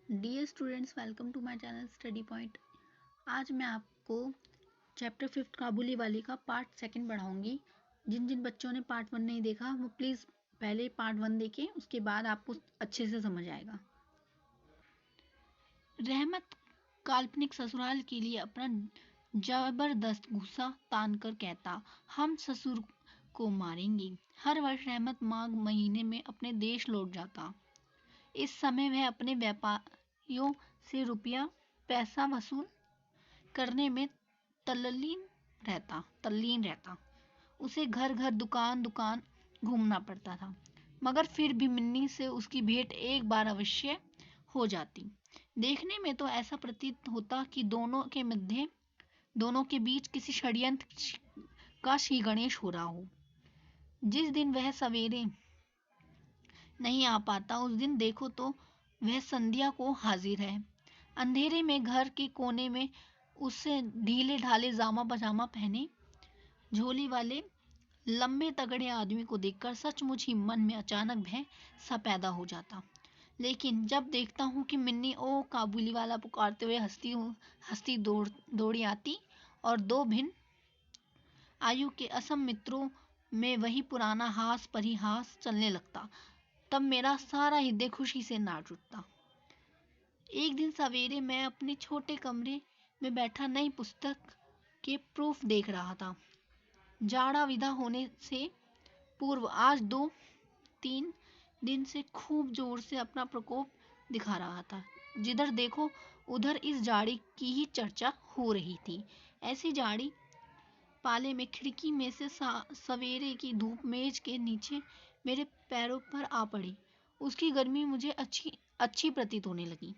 Dear students, welcome to my channel study point. आज मैं आपको चैप्टर 5 काबुली वाली का पार्ट 2 पढ़ाऊंगी। जिन जिन बच्चों ने पार्ट 1 नहीं देखा वो प्लीज़ पहले पार्ट 1 देखें, उसके बाद आपको अच्छे से समझ आएगा। रहमत काल्पनिक ससुराल के लिए अपना जबरदस्त गुस्सा तान कर कहता, हम ससुर को मारेंगे। हर वर्ष रहमत माघ महीने में अपने देश लौट जाता। इस समय वह अपने व्यापारियों से रुपया पैसा वसूल करने में तल्लीन रहता। उसे घर घर दुकान दुकान घूमना पड़ता था, मगर फिर भी मिन्नी से उसकी भेंट एक बार अवश्य हो जाती। देखने में तो ऐसा प्रतीत होता कि दोनों के बीच किसी षड्यंत्र का श्री गणेश हो रहा हो। जिस दिन वह सवेरे नहीं आ पाता, उस दिन देखो तो वह संध्या को हाजिर है। अंधेरे में घर के कोने में उससे ढीले ढाले जामा पजामा पहने झोली वाले लंबे तगड़े आदमी को देखकर सचमुच ही मन में अचानक भय सा पैदा हो जाता। लेकिन जब देखता हूँ कि मिन्नी ओ काबुली वाला पुकारते हुए हंसती दौड़ी आती और दो भिन्न आयु के असम मित्रों में वही पुराना हास परिहास चलने लगता, तब मेरा सारा हृदय खुशी से नाच उठता। एक दिन सवेरे मैं अपने छोटे कमरे में बैठा नई पुस्तक के प्रूफ देख रहा था। जाड़ा विदा होने से पूर्व आज 2-3 दिन से खूब जोर से अपना प्रकोप दिखा रहा था। जिधर देखो उधर इस जाड़ी की ही चर्चा हो रही थी। ऐसी जाड़ी पाले में खिड़की में से सवेरे की धूप मेज के नीचे मेरे पैरों पर आ पड़ी। उसकी गर्मी मुझे अच्छी प्रतीत होने लगी।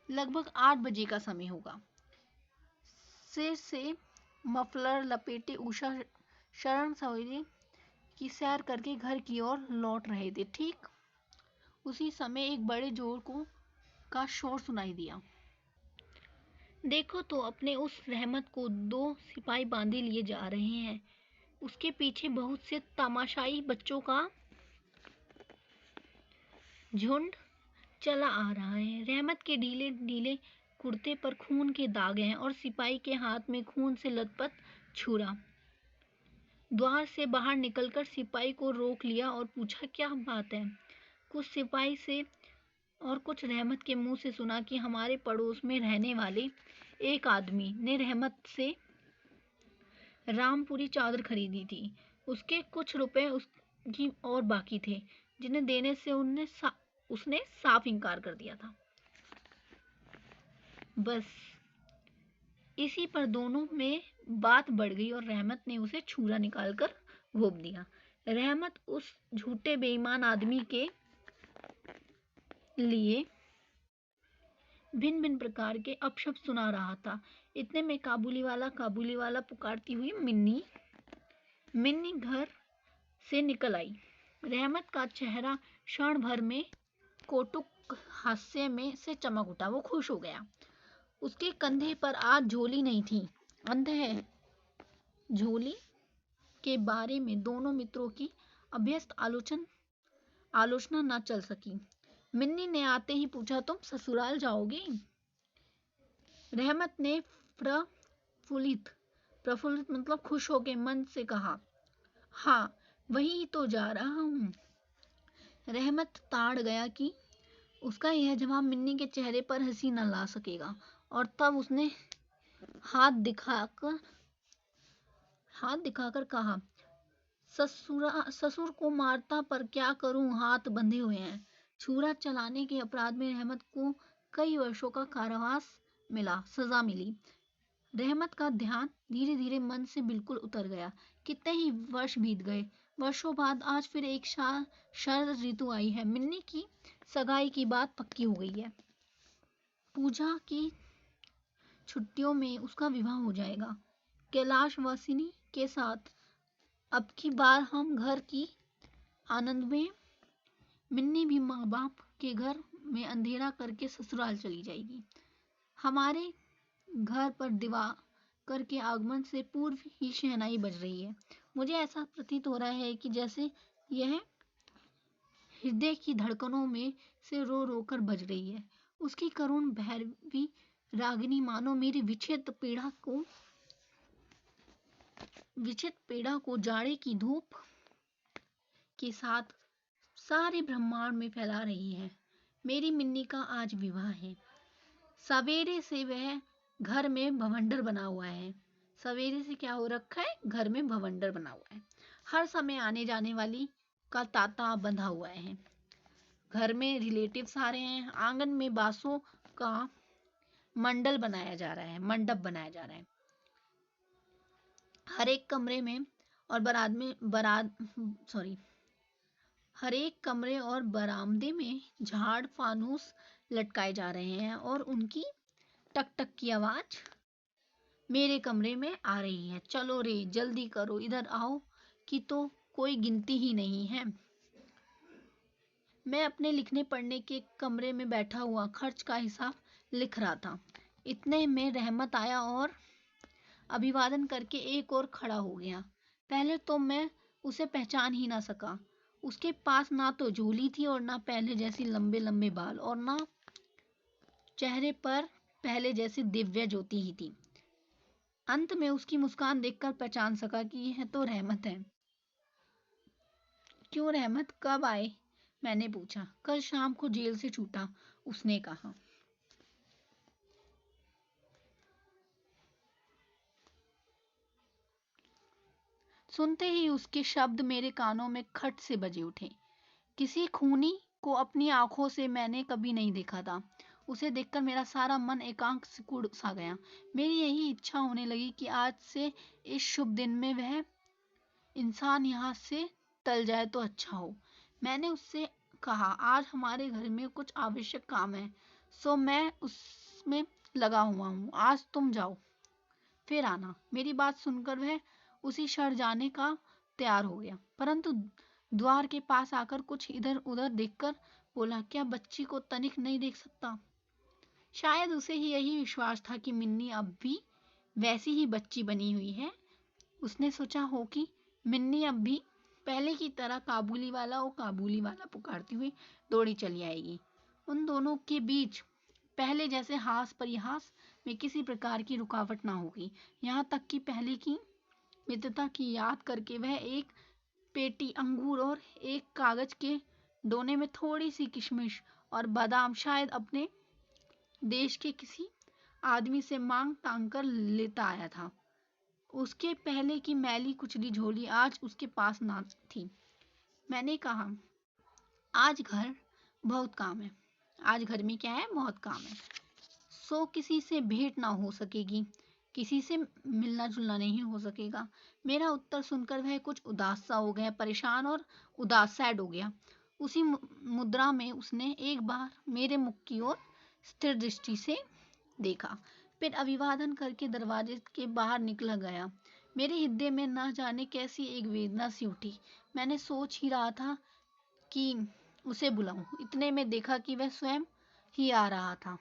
लगभग 8 बजे का समय होगा। सिर से मफलर लपेटे उषा शरण सवेरे की सैर करके घर की ओर लौट रहे थे। ठीक उसी समय एक बड़े जोर का शोर सुनाई दिया। देखो तो अपने उस रहमत को 2 सिपाही बांधे लिए जा रहे हैं। उसके पीछे बहुत से तमाशाई बच्चों का झुंड चला आ रहा है। रहमत के ढीले ढीले कुर्ते पर खून के दाग हैं और सिपाही के हाथ में खून से लथपथ छुरा। द्वार से बाहर निकलकर सिपाही को रोक लिया और पूछा, क्या बात है? कुछ सिपाही से और कुछ रहमत के मुंह से सुना कि हमारे पड़ोस में रहने वाले एक आदमी ने रहमत से रामपुरी चादर खरीदी थी। उसके कुछ रुपए उसकी और बाकी थे, जिन्हें देने से उसने साफ इनकार कर दिया था। बस इसी पर दोनों में बात बढ़ गई और रहमत ने उसे छुरा निकालकर घोंप दिया। रहमत उस झूठे बेईमान आदमी के लिए भिन्न भिन्न प्रकार के अपशब्द सुना रहा था। इतने में काबुली वाला पुकारती हुई मिन्नी घर से निकल आई। रहमत का चेहरा क्षण भर में कौटुक हास्य में से चमक उठा। वो खुश हो गया। उसके कंधे पर आज झोली नहीं थी। अंततः झोली के बारे में दोनों मित्रों की अभ्यस्त आलोचना न चल सकी। मिन्नी ने आते ही पूछा, तुम ससुराल जाओगे? रहमत ने प्रफुल्लित मतलब खुश होकर मन से कहा, हाँ वही तो जा रहा हूँ। रहमत ताड़ गया कि उसका यह जवाब मिन्नी के चेहरे पर हंसी न ला सकेगा, और तब उसने हाथ दिखाकर कहा, ससुर को मारता पर क्या करूं, हाथ बंधे हुए हैं। छुरा चलाने के अपराध में रहमत को कई वर्षों का कारावास सजा मिली। रहमत का ध्यान धीरे धीरे मन से बिल्कुल उतर गया। कितने ही वर्ष बीत गए। वर्षों बाद आज फिर एक शरद ऋतु आई है। मिन्नी की सगाई की बात पक्की हो गई है। पूजा की छुट्टियों में उसका विवाह हो जाएगा कैलाशवासिनी के साथ। अब की बार हम घर की आनंद में मिन्नी भी माँ बाप के घर में अंधेरा करके ससुराल चली जाएगी। हमारे घर पर दिवाकर के आगमन से पूर्व ही शहनाई बज रही है। मुझे ऐसा प्रतीत हो रहा है कि जैसे यह हृदय की धड़कनों में से रो रो कर बज रही है। उसकी करुण भैरवी रागिनी मानो मेरी विचित्र पीड़ा को जाड़े की धूप के साथ सारे ब्रह्मांड में फैला रही है। मेरी मिन्नी का आज विवाह है। सवेरे से वह घर में भवंडर बना हुआ है। सवेरे से क्या हो रखा है? घर में भवंडर बना हुआ है। हर समय आने जाने वाली का तांता बंधा हुआ है। घर में रिलेटिव्स आ रहे हैं। आंगन में बांसों का मंडप बनाया जा रहा है। हर एक कमरे और बरामदे में झाड़ फानूस लटकाए जा रहे हैं और उनकी टक टक की आवाज मेरे कमरे में आ रही है। चलो रे, जल्दी करो, इधर आओ कि तो कोई गिनती ही नहीं है। मैं अपने लिखने पढ़ने के कमरे में बैठा हुआ खर्च का हिसाब लिख रहा था। इतने में रहमत आया और अभिवादन करके एक और खड़ा हो गया। पहले तो मैं उसे पहचान ही ना सका। उसके पास ना तो झोली थी और ना पहले जैसी लंबे लंबे बाल और ना चेहरे पर पहले जैसी दिव्य ज्योति ही थी। अंत में उसकी मुस्कान देखकर पहचान सका कि यह तो रहमत है। क्यों रहमत, कब आए? मैंने पूछा। कल शाम को जेल से छूटा, उसने कहा। सुनते ही उसके शब्द मेरे कानों में खट से बजे उठे। किसी खूनी को अपनी आंखों से मैंने कभी नहीं देखा था। उसे देखकर मेरा सारा मन एकांत सिकुड़ सा गया। मेरी यही इच्छा होने लगी कि आज से इस शुभ दिन में वह इंसान यहाँ से टल जाए तो अच्छा हो। मैंने उससे कहा, आज हमारे घर में कुछ आवश्यक काम है, सो मैं उसमें लगा हुआ हूँ। आज तुम जाओ, फिर आना। मेरी बात सुनकर वह उसी क्षण जाने का तैयार हो गया, परंतु द्वार के पास आकर कुछ इधर उधर देखकर बोला, क्या बच्ची को तनिक नहीं देख सकता? शायद उसे ही यही विश्वास था कि मिन्नी अब भी वैसी ही बच्ची बनी हुई है। उसने सोचा हो कि मिन्नी अब भी पहले की तरह काबुली वाला पुकारती हुई दौड़ी चली आएगी। उन दोनों के बीच पहले जैसे हास परिहास में किसी प्रकार की रुकावट ना होगी। यहाँ तक कि पहले की मित्रता की याद करके वह एक पेटी अंगूर और एक कागज के दोने में थोड़ी सी किशमिश और बादाम शायद अपने देश के किसी आदमी से मांग टांग कर लेता आया था। उसके पहले की मैली कुचली झोली आज उसके पास ना थी। मैंने कहा, आज घर बहुत काम है। आज घर में क्या है? बहुत काम है। सो किसी से भेंट ना हो सकेगी, किसी से मिलना जुलना नहीं हो सकेगा। मेरा उत्तर सुनकर वह कुछ उदास सा हो गया, परेशान और उदास सैड हो गया। उसी मुद्रा में उसने एक बार मेरे मुख की ओर स्थिर दृष्टि से देखा, फिर अभिवादन करके दरवाजे के बाहर निकला गया। मेरे हृदय में न जाने कैसी एक वेदना सी उठी। मैंने सोच ही रहा था कि उसे बुलाऊं, इतने में देखा कि वह स्वयं ही आ रहा था।